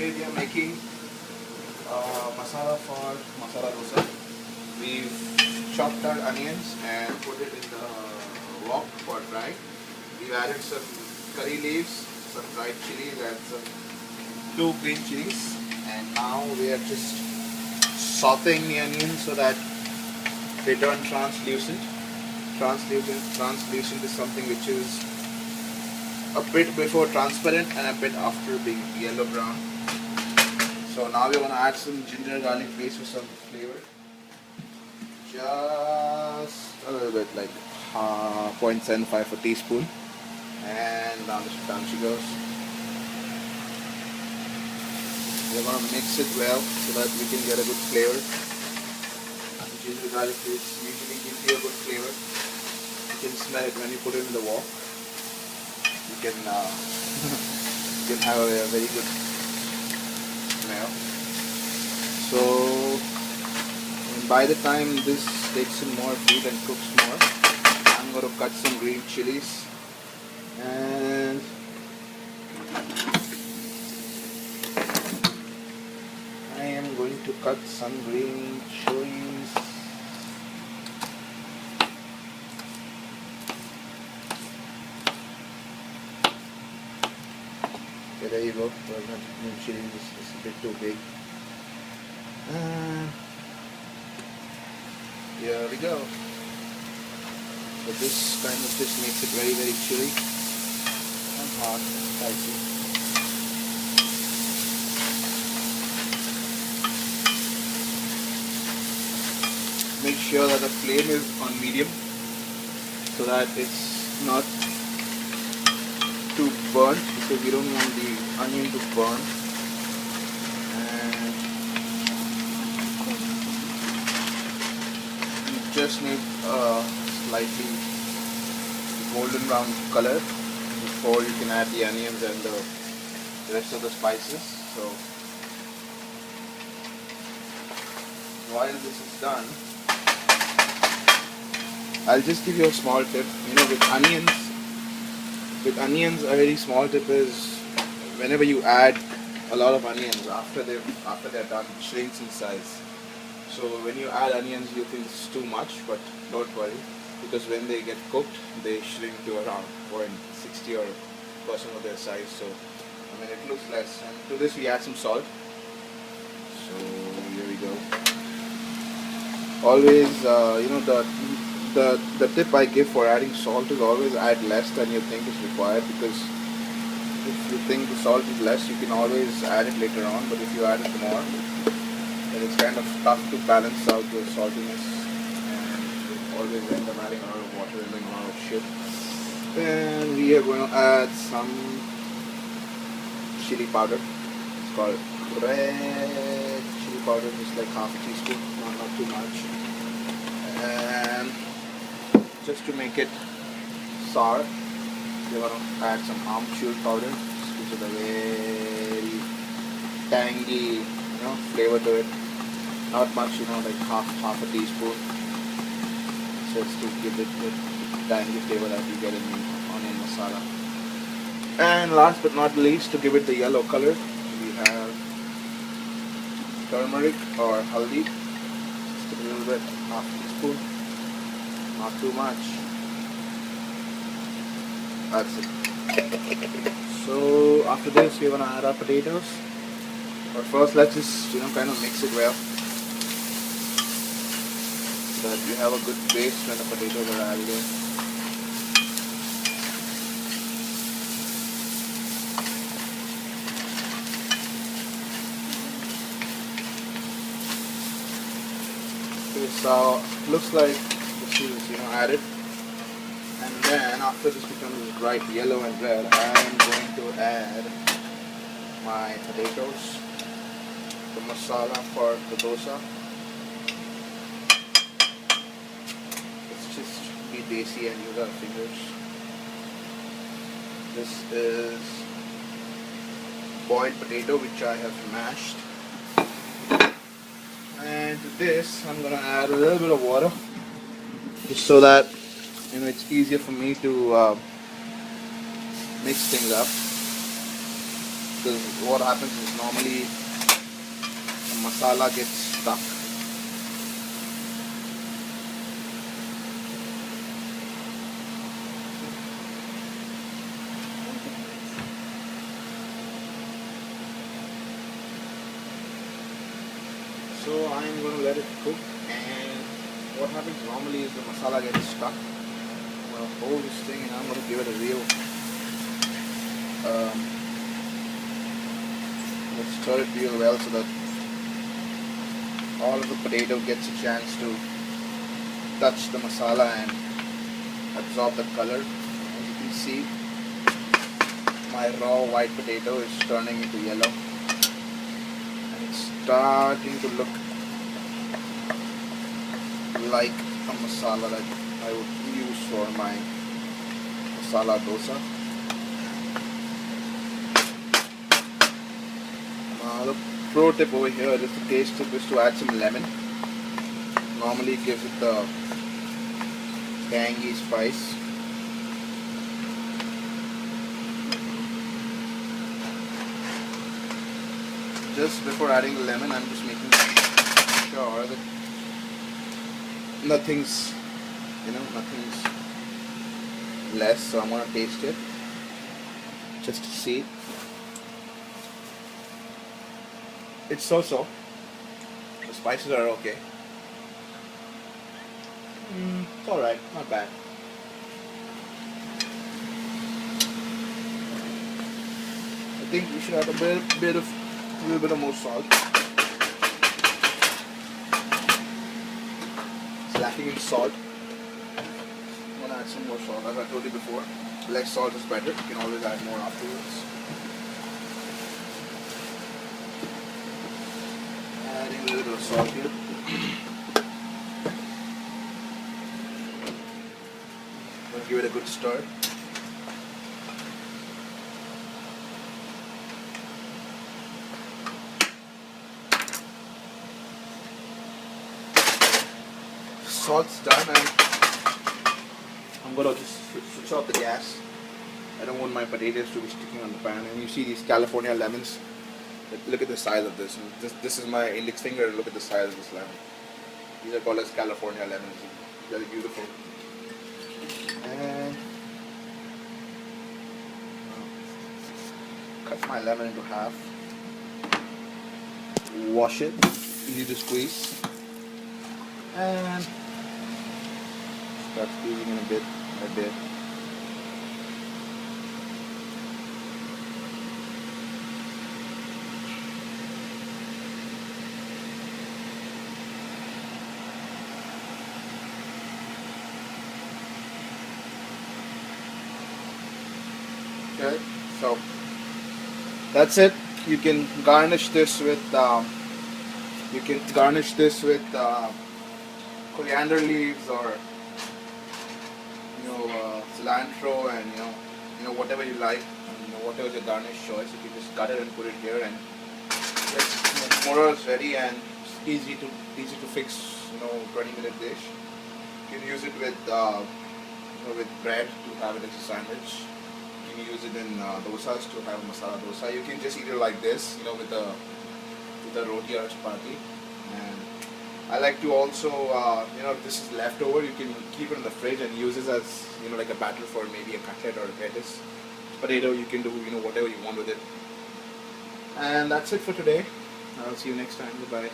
Today we are making masala for masala dosa. We've chopped our onions and put it in the wok for dry. We've added some curry leaves, some dried chilies and some 2 green chilies, and now we are just sauteing the onions so that they turn translucent. Translucent is something which is a bit before transparent and a bit after being yellow brown. So now we're going to add some ginger garlic paste for some flavor. Just a little bit, like 0.75 of a teaspoon, and down she goes. We're going to mix it well so that we can get a good flavor. Ginger garlic paste usually gives you a good flavor. You can smell it when you put it in the wok. You can have a very good smell. So by the time this takes in more heat and cooks more, I'm going to cut some green chilies, and I am going to cut some green chilies. Okay, there you go. Green chilies is a bit too big. Here we go. So this kind of just makes it very, very chilly and hot and spicy. Make sure that the flame is on medium so that it's not too burnt, because we don't want the onion to burn. And you just need a slightly golden brown color before you can add the onions and the rest of the spices. So while this is done, I'll just give you a small tip. You know, with onions, a very small tip is whenever you add a lot of onions after they're done, it shrinks in size. So when you add onions, you think it's too much, but don't worry, because when they get cooked, they shrink to around 0.60 or % of their size. So I mean, it looks less. And to this we add some salt. So here we go. Always, you know, the tip I give for adding salt is always add less than you think is required, because if you think the salt is less, you can always add it later on, but if you add it more, then it's kind of tough to balance out the saltiness, and you always end up adding a lot of water and doing a lot of shit. Then we are going to add some chili powder. It's called red chili powder, just like half a teaspoon, not too much. And just to make it sour, we're going to add some amchur powder, which is a very tangy, you know, flavor to it. Not much, you know, like half a teaspoon, just to give it the tangy flavor that you get in the onion masala. And last but not least, to give it the yellow color, we have turmeric or haldi, just a little bit, half a teaspoon. Not too much. That's it. So after this, we're gonna add our potatoes. But first, let's just, you know, kind of mix it well, so that you have a good paste when the potatoes are added in. Okay, so looks like is, you know, added, and then after this becomes bright yellow and red, I'm going to add my potatoes, the masala for the dosa. Let's just be desi and use our fingers. This is boiled potato which I have mashed, and to this I'm going to add a little bit of water, just so that, you know, it's easier for me to mix things up. because what happens is normally the masala gets stuck. So I'm going to let it cook, and what happens normally is the masala gets stuck. I'm going to hold this thing and I'm going to give it a real let's stir it real well so that all of the potato gets a chance to touch the masala and absorb the color. As you can see, my raw white potato is turning into yellow and it's starting to look like a masala that I would use for my masala dosa. The pro tip over here is the taste tip is to add some lemon. Normally it gives it the tangy spice. Just before adding the lemon, I'm just making sure that nothing's less, so I'm gonna taste it just to see. It's so-so. The spices are okay. It's alright, not bad. I think we should add a little bit of more salt. It's lacking in salt. I'm gonna add some more salt. As I told you before, less salt is better. You can always add more afterwards. Adding a little bit of salt here. Gonna give it a good stir. Salt's done, and I'm gonna just switch off the gas. I don't want my potatoes to be sticking on the pan. And you see these California lemons. Look at the size of this. This is my index finger. Look at the size of this lemon. These are called as California lemons. Very beautiful. And cut my lemon into half. Wash it. Easy to squeeze. And start squeezing in a bit by bit. Okay, so that's it. You can garnish this with coriander leaves, or cilantro, and whatever you like. Whatever your garnish choice, you can just cut it and put it here, and it's more or less ready, and it's easy to fix. 20-minute dish. You can use it with with bread to have it as a sandwich. You can use it in dosas to have a masala dosa. You can just eat it like this, with the roti or chapati. And I like to also, if this is leftover, you can keep it in the fridge and use it as, like a batter for maybe a cutlet or a lettuce. Potato, you can do, whatever you want with it. And that's it for today. I'll see you next time. Goodbye.